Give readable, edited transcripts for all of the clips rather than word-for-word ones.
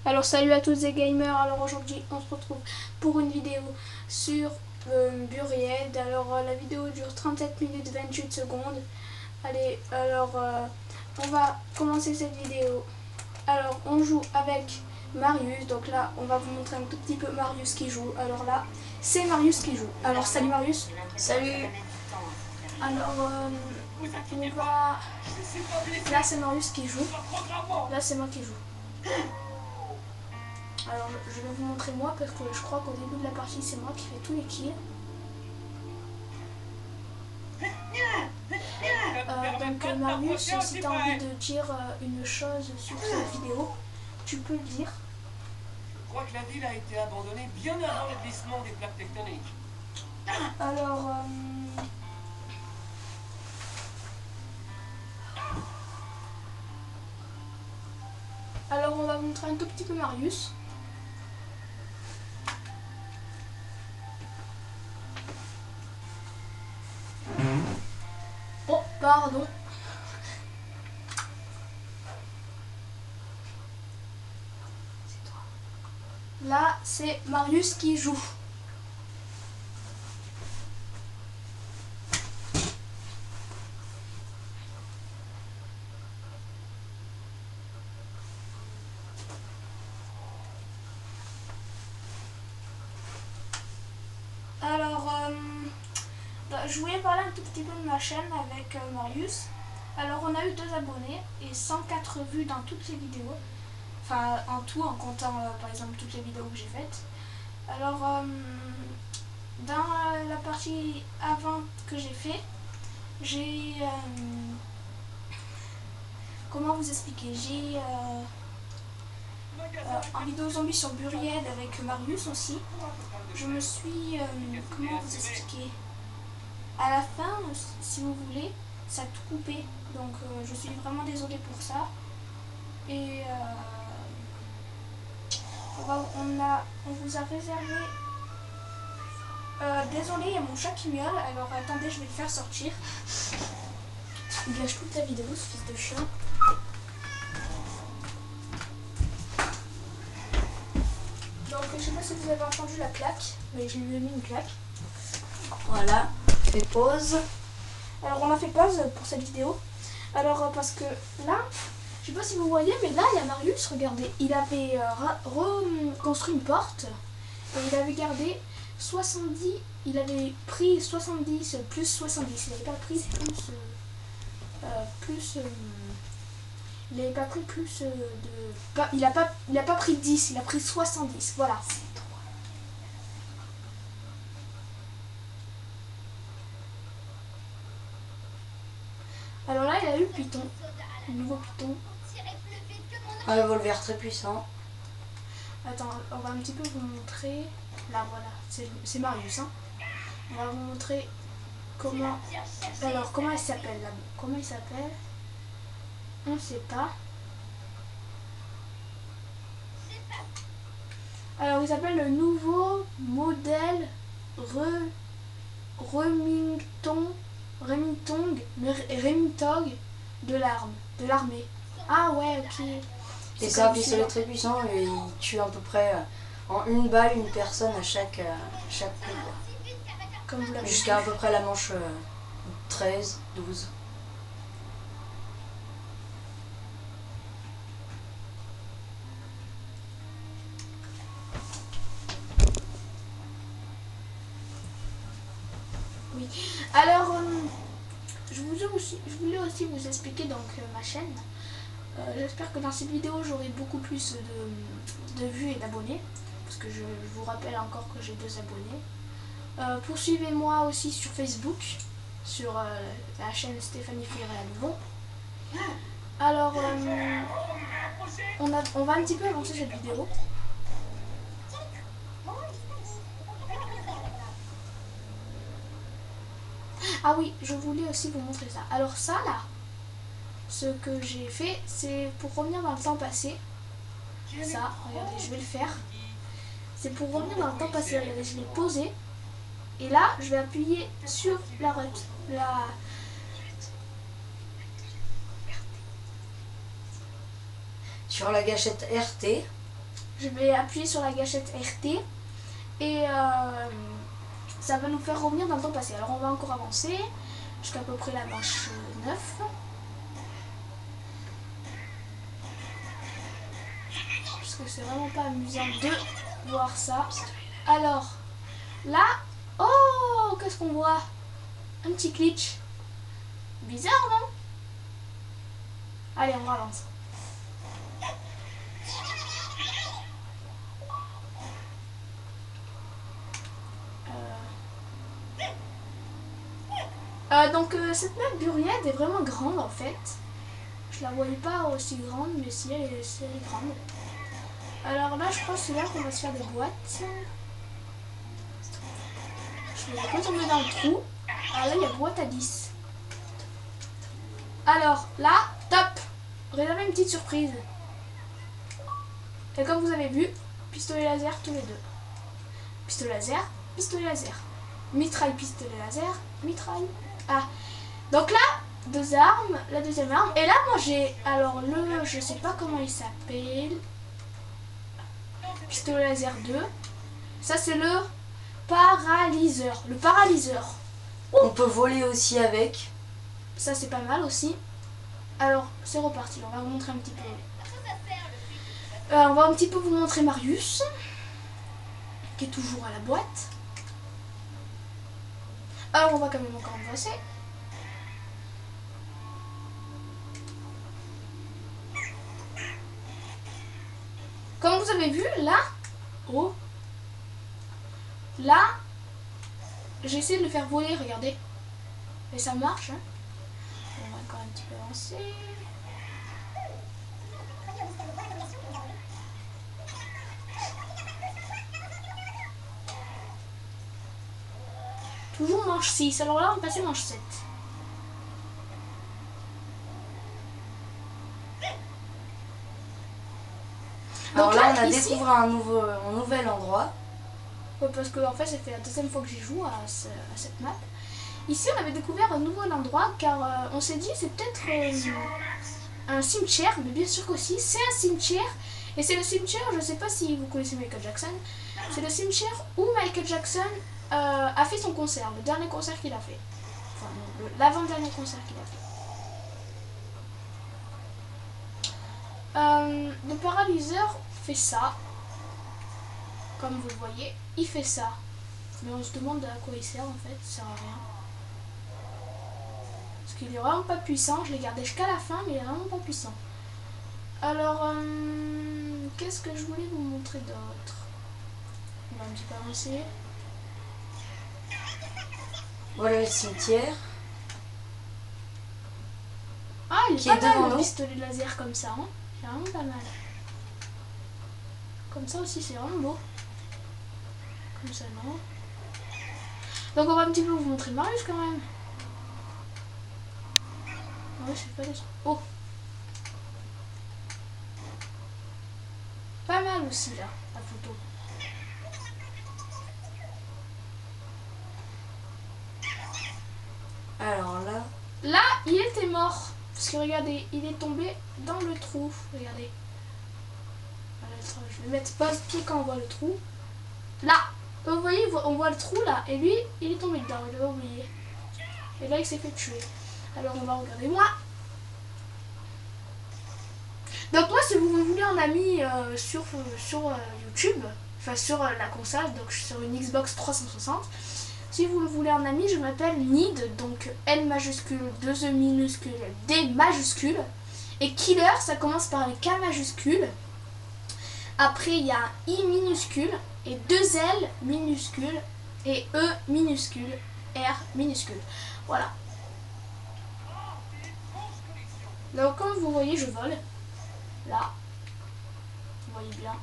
Alors salut à tous les gamers, alors aujourd'hui on se retrouve pour une vidéo sur Buried. Alors la vidéo dure 37 minutes 28 secondes. Allez, alors on va commencer cette vidéo. Alors on joue avec Marius, donc là on va vous montrer un tout petit peu Marius qui joue. Alors là c'est Marius qui joue. Alors salut Marius. Salut. Alors on va... Là c'est Marius qui joue, là c'est moi qui joue. Alors je vais vous montrer moi parce que je crois qu'au début de la partie c'est moi qui fais tous les kills. Donc Marius, si tu as envie de dire une chose sur cette vidéo, tu peux le dire. Je crois que la ville a été abandonnée bien avant le glissement des plaques tectoniques. Alors on va vous montrer un tout petit peu Marius. Oh, pardon. C'est toi. Là, c'est Marius qui joue. Alors, je voulais parler un tout petit peu de ma chaîne avec Marius. Alors, on a eu 2 abonnés et 104 vues dans toutes les vidéos. Enfin, en tout, en comptant par exemple toutes les vidéos que j'ai faites. Alors, dans la partie avant que j'ai fait, j'ai... comment vous expliquer? J'ai... en vidéo zombie sur Buried avec Marius aussi, je me suis... comment vous expliquer? À la fin, si vous voulez, ça a tout coupé. Donc je suis vraiment désolée pour ça. Et on vous a réservé... désolé, il y a mon chat qui miaule. Alors attendez, je vais le faire sortir. Il gâche toute la vidéo, ce fils de chien. Donc je sais pas si vous avez entendu la claque, mais je lui ai mis une claque. Voilà, fais pause. Alors on a fait pause pour cette vidéo. Alors parce que là, je sais pas si vous voyez, mais là il y a Marius, regardez, il avait reconstruit une porte et il avait gardé 70, il avait pris 70 plus 70, il n'avait pas pris il n'avait pas pris plus de... Il a pas pris 10, il a pris 70, voilà. Alors là, il a eu Python, le nouveau Python. Un revolver très puissant. Attends, on va un petit peu vous montrer. Là, voilà, c'est Marius. Hein. On va vous montrer comment... Alors, comment il s'appelle là? Comment il s'appelle? On ne sait pas. Alors, il s'appelle le nouveau modèle Remington de l'armée. Ah ouais, ok. Et c'est un pistolet très puissant et il tue à peu près en une balle une personne à chaque coup. Comme vous l'avez Jusqu'à à peu près la manche 13, 12. Oui. Alors, je voulais aussi vous expliquer donc ma chaîne. J'espère que dans cette vidéo j'aurai beaucoup plus de vues et d'abonnés. Parce que je vous rappelle encore que j'ai 2 abonnés. Poursuivez-moi aussi sur Facebook, sur la chaîne Stéphanie Ferré à Louvain. Alors, on va un petit peu avancer cette vidéo. Ah oui, je voulais aussi vous montrer ça. Alors ça là, ce que j'ai fait, c'est pour revenir dans le temps passé. Ça, regardez, je vais le faire. C'est pour revenir dans le temps passé. Regardez, je l'ai posé. Et là, je vais appuyer sur Sur la gâchette RT. je vais appuyer sur la gâchette RT et ça va nous faire revenir dans le temps passé. Alors on va encore avancer jusqu'à peu près la manche 9. Parce que c'est vraiment pas amusant de voir ça. Alors là, oh, qu'est-ce qu'on voit? Un petit glitch. Bizarre, non? Allez, on avance. Donc cette map Buried est vraiment grande en fait. Je la voyais pas aussi grande, mais si elle est grande. Alors là, je crois que c'est là qu'on va se faire des boîtes. Je vais retomber dans le trou. Alors là, il y a boîte à 10. Alors là, top! Réservez une petite surprise. Et comme vous avez vu, pistolet laser tous les deux. Pistolet laser, pistolet laser. Mitraille, pistolet laser, mitraille. Ah, donc là, deux armes, la deuxième arme. Et là, moi j'ai, alors je sais pas comment il s'appelle. Pistolet laser 2. Ça c'est le paralyseur. Le paralyseur. On peut voler aussi avec. Ça c'est pas mal aussi. Alors c'est reparti, on va vous montrer un petit peu. On va un petit peu vous montrer Marius, qui est toujours à la boîte. Alors on va quand même encore avancer. Comme vous avez vu, là, oh, là, j'ai essayé de le faire voler, regardez. Et ça marche, hein. On va encore un petit peu avancer. Toujours manche 6, alors là on passe manche 7. Alors Donc là, on a ici, découvert un nouvel endroit. Ouais, parce que en fait, ça fait la deuxième fois que j'y joue à cette map. Ici, on avait découvert un nouvel endroit car on s'est dit c'est peut-être un cimetière, mais bien sûr qu'aussi c'est un cimetière. Et c'est le cimetière, je sais pas si vous connaissez Michael Jackson, c'est le cimetière où Michael Jackson a fait son concert, le dernier concert qu'il a fait. Enfin, non, l'avant-dernier concert qu'il a fait. Le paralyseur fait ça. Comme vous le voyez, il fait ça. Mais on se demande à quoi il sert en fait, ça sert à rien. Parce qu'il est vraiment pas puissant, je l'ai gardé jusqu'à la fin, mais il est vraiment pas puissant. Alors, qu'est-ce que je voulais vous montrer d'autre? On va un petit peu avancer. Voilà le cimetière. Ah, il est Qui pas est mal devant le nous. pistolet laser comme ça, hein. C'est vraiment pas mal. Comme ça aussi, c'est vraiment beau. Comme ça, non. Donc on va un petit peu vous montrer Marius quand même. Ouais, je sais pas des... Oh, pas mal aussi là, la photo. Alors là, Là, il était mort. Parce que regardez, il est tombé dans le trou. Regardez. Voilà, je vais mettre pause-pied quand on voit le trou. Là, vous voyez, on voit le trou là. Et lui, il est tombé dedans, il avait oublié. Et là, il s'est fait tuer. Alors, on va regarder moi. Donc moi, si vous voulez un ami sur YouTube, enfin sur la console, donc je suis sur une Xbox 360. Si vous voulez un ami, je m'appelle Nid, donc N majuscule, 2 E minuscule, D majuscule. Et Killer, ça commence par un K majuscule. Après, il y a un I minuscule, et 2 L minuscule, et E minuscule, R minuscule. Voilà. Donc comme vous voyez, je vole. Là. Vous voyez bien.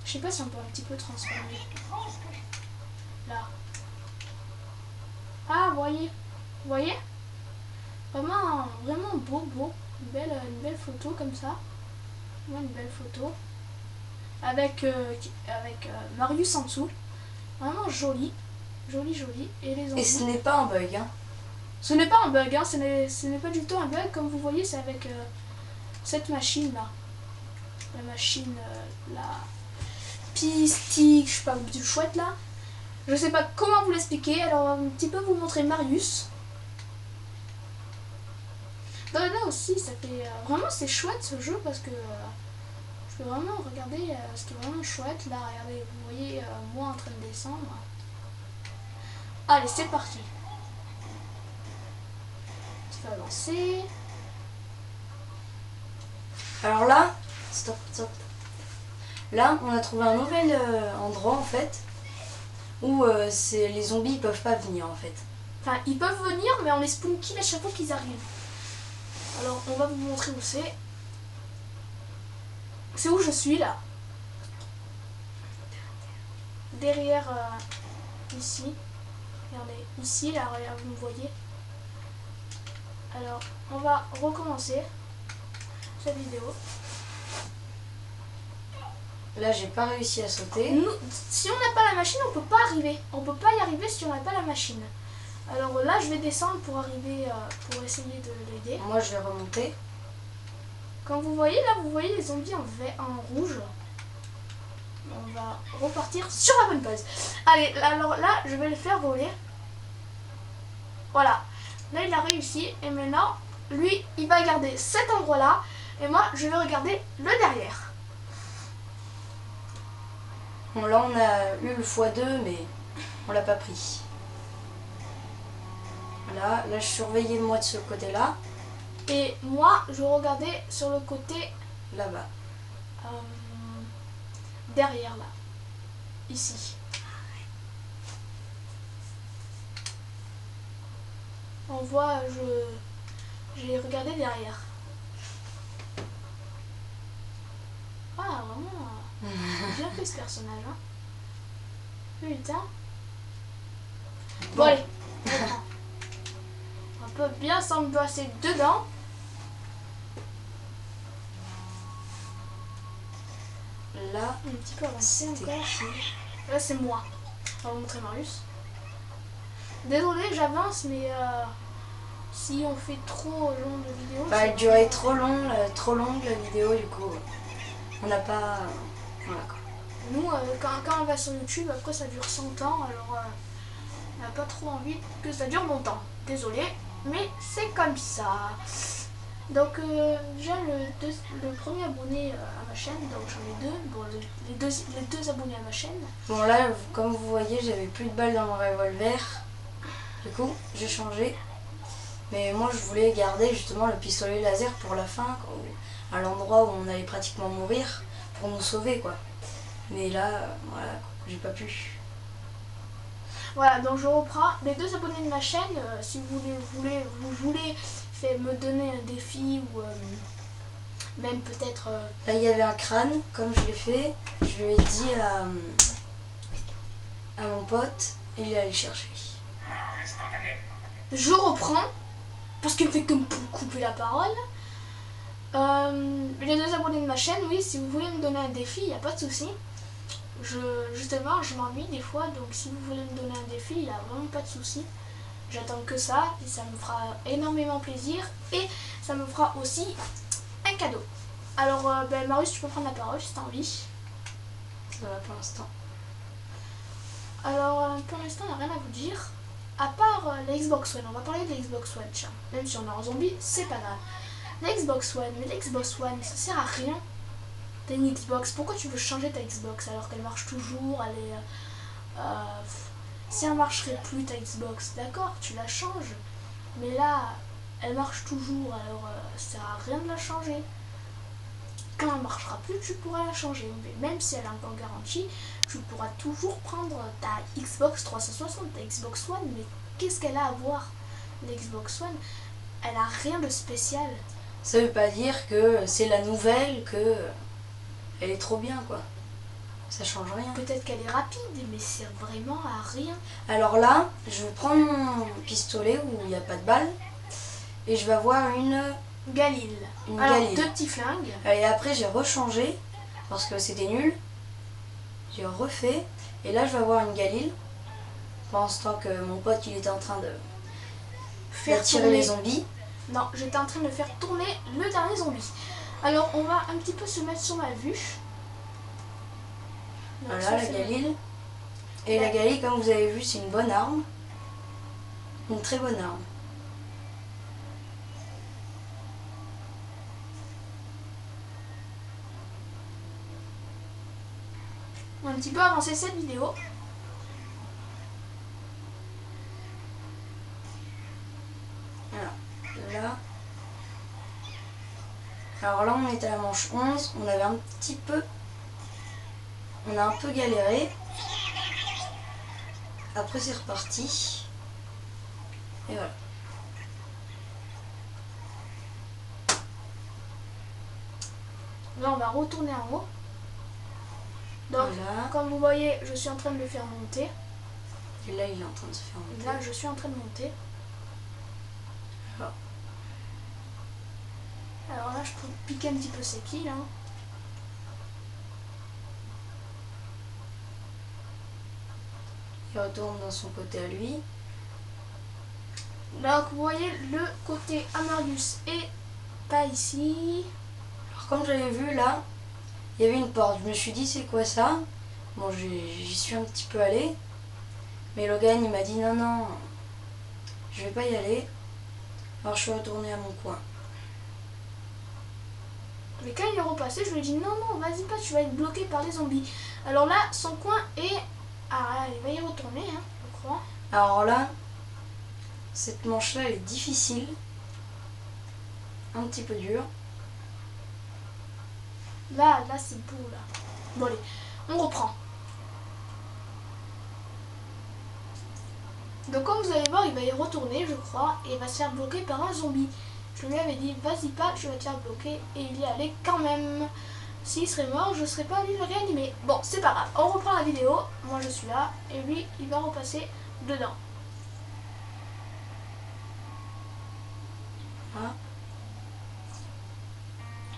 Je sais pas si on peut un petit peu transformer. Là. Ah, vous voyez vraiment, vraiment beau. Une belle photo comme ça. Vraiment une belle photo. Avec Marius en dessous. Vraiment joli. Joli. Et les et ce zombies. n'est pas un bug, hein. Ce n'est pas un bug, hein, ce n'est pas du tout un bug. Comme vous voyez, c'est avec cette machine-là. La machine, la pistique, je sais pas, du chouette là. Je sais pas comment vous l'expliquer, alors on va un petit peu vous montrer Marius. Là aussi, ça fait... vraiment, c'est chouette ce jeu parce que je peux vraiment regarder ce qui est vraiment chouette. Là, regardez, vous voyez moi en train de descendre. Allez, c'est parti. Tu vas avancer. Alors là, stop. Là, on a trouvé un nouvel endroit en fait où les zombies ils peuvent pas venir en fait. Enfin, ils peuvent venir, mais on les spawn kill à chaque fois qu'ils arrivent. Alors, on va vous montrer où c'est. C'est où je suis là. Derrière, ici. Regardez, ici, là, regardez, vous me voyez. Alors, on va recommencer cette vidéo. Là, j'ai pas réussi à sauter. Nous, si on n'a pas la machine, on peut pas arriver. On peut pas y arriver si on n'a pas la machine. Alors là, je vais descendre pour arriver, pour essayer de l'aider. Moi, je vais remonter. Comme vous voyez, là, vous voyez les zombies en rouge. On va repartir sur la bonne base. Allez, alors là, je vais le faire voler. Voilà. Là, il a réussi. Et maintenant, lui, il va garder cet endroit-là. Et moi, je vais regarder le derrière. Bon, là, on a eu le x2, mais on l'a pas pris. Là, je surveillais moi de ce côté-là. Et moi, je regardais sur le côté Là-bas. derrière, là. Ici. On voit, j'ai regardé derrière. Ah, vraiment, bien fait ce personnage, hein. Putain. Bon, allez, on reprend. On peut bien s'en passer dedans. Là, Un petit peu avancé c'était encore. qui? Là, c'est moi. On va vous montrer Marius. Désolé, j'avance, mais si on fait trop long de vidéo... Bah, elle durait trop longue la vidéo, du coup. On n'a pas... Voilà quoi. Nous, quand on va sur YouTube, après ça dure 100 ans, alors on n'a pas trop envie que ça dure longtemps. Désolé, mais c'est comme ça. Donc déjà le premier abonné à ma chaîne, donc j'en ai deux. Bon, les deux abonnés à ma chaîne. Bon là, comme vous voyez, j'avais plus de balles dans mon revolver. Du coup, j'ai changé. Mais moi, je voulais garder justement le pistolet laser pour la fin, à l'endroit où on allait pratiquement mourir, pour nous sauver quoi. Mais là, voilà, j'ai pas pu. Voilà, donc je reprends. Les deux abonnés de ma chaîne, si vous voulez me donner un défi ou même peut-être... Là, il y avait un crâne, comme je l'ai fait. Je lui ai dit à mon pote, et il est allé chercher. Je reprends, parce qu'il me fait que me couper la parole. Les deux abonnés de ma chaîne, oui, si vous voulez me donner un défi, il n'y a pas de souci. Justement, je m'ennuie des fois, donc si vous voulez me donner un défi, il n'y a vraiment pas de souci. J'attends que ça, et ça me fera énormément plaisir, et ça me fera aussi un cadeau. Alors, Marius, tu peux prendre la parole si tu as envie. Ça va pour l'instant. Alors, pour l'instant, on n'a rien à vous dire. À part la Xbox One, on va parler de la Xbox One, tiens. Même si on est en zombie, c'est pas grave. La Xbox One, mais la Xbox One, ça sert à rien. T'as une Xbox, pourquoi tu veux changer ta Xbox alors qu'elle marche toujours, elle est... si elle marcherait plus ta Xbox, d'accord, tu la changes. Mais là, elle marche toujours, alors ça sert à rien de la changer. Quand elle marchera plus, tu pourras la changer. Mais même si elle est encore garantie, tu pourras toujours prendre ta Xbox 360, ta Xbox One. Mais qu'est-ce qu'elle a à voir, la Xbox One? Elle a rien de spécial. Ça veut pas dire que c'est la nouvelle, que elle est trop bien quoi. Ça change rien. Peut-être qu'elle est rapide, mais c'est vraiment à rien. Alors là, je vais prendre mon pistolet où il n'y a pas de balle et je vais avoir une Galil. Une Alors, Galil. deux petits flingues. Et après j'ai rechangé parce que c'était nul. J'ai refait et là je vais avoir une Galil. Pendant ce temps que mon pote il était en train de faire d'attirer tourner... les zombies. Non, j'étais en train de faire tourner le dernier zombie. Alors, on va un petit peu se mettre sur ma vue. Donc, Voilà, ça, la c'est- Galil. Et la Galil, comme vous avez vu, c'est une bonne arme. Une très bonne arme. On va un petit peu avancer cette vidéo. Voilà, là. Alors là, on est à la manche 11. On avait un petit peu... On a un peu galéré. Après, c'est reparti. Et voilà. Là, on va retourner en haut. Donc, Voilà. comme vous voyez, je suis en train de le faire monter. Et là, il est en train de se faire monter. Là, je suis en train de monter. Voilà. Alors là, je peux piquer un petit peu ses kills. Hein. Il retourne dans son côté à lui. Donc, vous voyez, le côté Amarius est pas ici. Alors, comme j'avais vu là, il y avait une porte. Je me suis dit, c'est quoi ça? Bon, j'y suis un petit peu allé. Mais Logan, il m'a dit, non, non, je vais pas y aller. Alors, je suis retournée à mon coin. Mais quand il est repassé, je lui ai dit non, non, vas-y pas, tu vas être bloqué par les zombies. Alors là, son coin est... Ah, il va y retourner, hein, je crois. Alors là, cette manche-là, elle est difficile. Un petit peu dure. Là, c'est beau, là. Bon, allez, on reprend. Donc comme vous allez voir, il va y retourner, je crois, et il va se faire bloquer par un zombie. Je lui avais dit, vas-y pas, tu vas te faire bloquer, et il y allait quand même. S'il serait mort, je serais pas allé le réanimer. Bon, c'est pas grave, on reprend la vidéo. Moi, je suis là, et lui, il va repasser dedans. Voilà.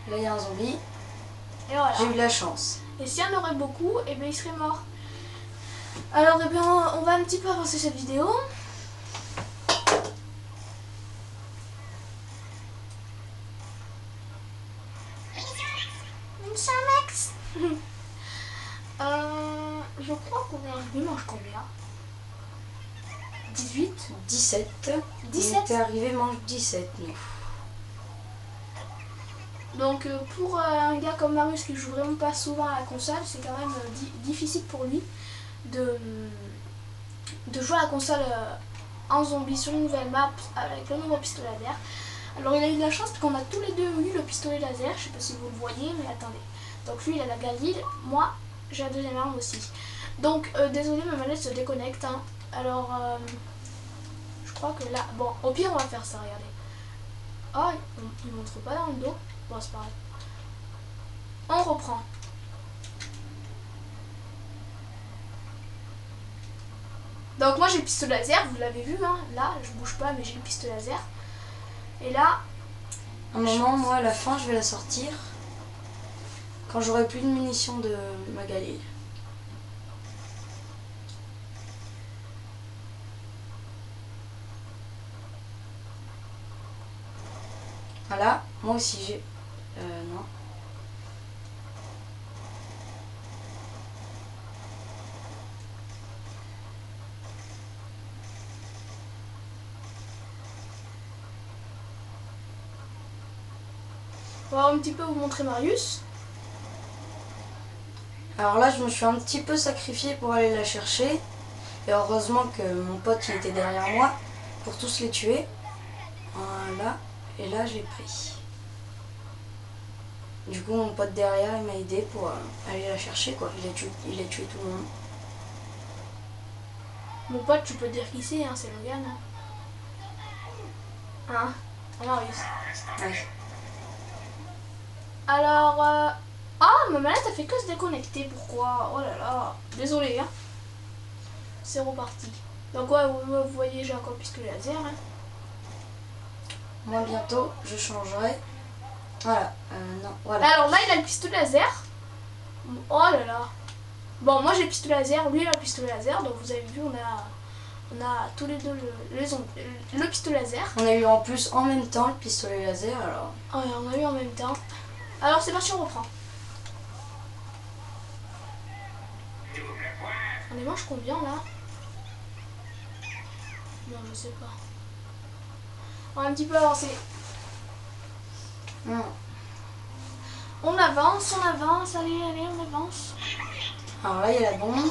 Là, il y a un zombie. Et voilà. J'ai eu de la chance. Et s'il y en aurait beaucoup, et bien il serait mort. Alors, eh bien, on va un petit peu avancer cette vidéo. Max. Je crois qu'on est arrivé, mange combien? 18 17. 17. On était arrivé manche 17, nous. Donc pour un gars comme Marius qui joue vraiment pas souvent à la console, c'est quand même difficile pour lui de jouer à la console en zombie sur une nouvelle map avec le nouveau pistolet laser. Alors il a eu de la chance parce qu'on a tous les deux eu le pistolet laser, je sais pas si vous le voyez, mais attendez. Donc lui il a la Galil, moi j'ai la deuxième arme aussi. Donc désolé, ma manette se déconnecte. Hein. Alors je crois que là, bon au pire on va faire ça, regardez. Oh, il montre pas dans le dos. Bon, c'est pareil. On reprend. Donc moi j'ai le pistolet laser, vous l'avez vu, hein. Là je bouge pas mais j'ai le pistolet laser. Et là... Un moment, moi à la fin, je vais la sortir. Quand j'aurai plus de munitions de ma Galil. Voilà, moi aussi j'ai... non. On va un petit peu vous montrer Marius. Alors là, je me suis un petit peu sacrifiée pour aller la chercher. Et heureusement que mon pote il était derrière moi pour tous les tuer. Voilà. Et là, j'ai pris. Du coup, mon pote derrière, il m'a aidé pour aller la chercher, quoi. Il a tué tout le monde. Mon pote, tu peux dire qui c'est, hein, c'est Logan. Hein, Marius. Ouais. Alors, ah, ma manette a fait que se déconnecter. Pourquoi? Oh là là. Désolé, hein. C'est reparti. Donc, ouais, vous voyez, j'ai encore le pistolet laser. Hein. Moi, bientôt, je changerai. Voilà. Non, voilà. Alors là, il a le pistolet laser. Oh là là. Bon, moi j'ai le pistolet laser, lui il a le pistolet laser. Donc, vous avez vu, On a tous les deux le pistolet laser. On a eu en plus en même temps le pistolet laser, alors... Ouais, on a eu en même temps. Alors c'est parti, on reprend. On les mange combien là? Non, je sais pas. On a un petit peu avancé. On avance, allez, on avance. Alors là, il y a la bombe.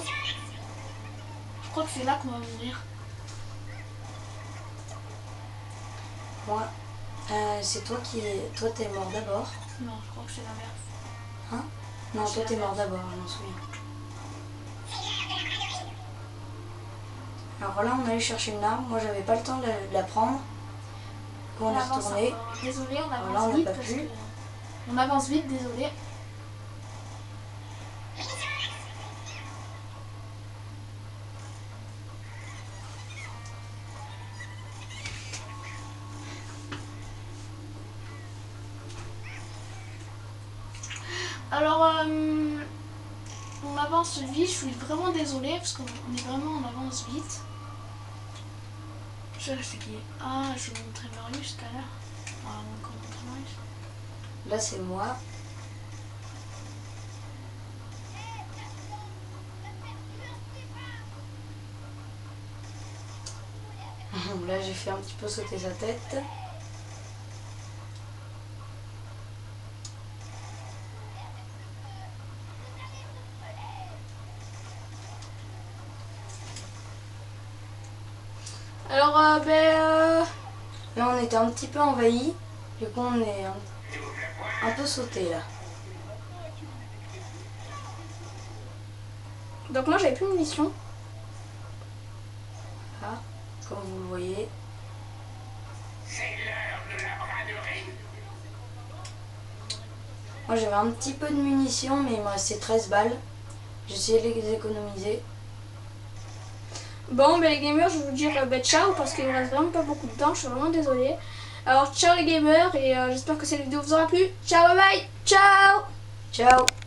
Je crois que c'est là qu'on va mourir. Moi, c'est toi qui... Toi, t'es mort d'abord. Non, je crois que c'est l'inverse. Hein? Non, toi, t'es mort d'abord, je m'en souviens. Alors là, on allait chercher une arme. Moi, j'avais pas le temps de la prendre. On est avance retourné. encore. Désolé, on avance Là, on n'a vite pas parce pu. que... On avance vite, désolé. Alors, on avance vite, je suis vraiment désolée parce qu'on est vraiment en avance vite. Je sais qui. Ah, je vais vous montrer Marius tout à l'heure. On va encore montrer Marius. Là, c'est moi. Là, j'ai fait un petit peu sauter sa tête. Alors, Là, on était un petit peu envahi. Du coup, on est un peu sauté là. donc moi j'avais plus de munitions. Là, comme vous le voyez. Moi, j'avais un petit peu de munitions, mais il me restait 13 balles. J'ai essayé de les économiser. Bon, les gamers, je vais vous dire ciao parce qu'il ne reste vraiment pas beaucoup de temps, je suis vraiment désolée. Alors, ciao les gamers et j'espère que cette vidéo vous aura plu. Ciao, bye bye, ciao. Ciao!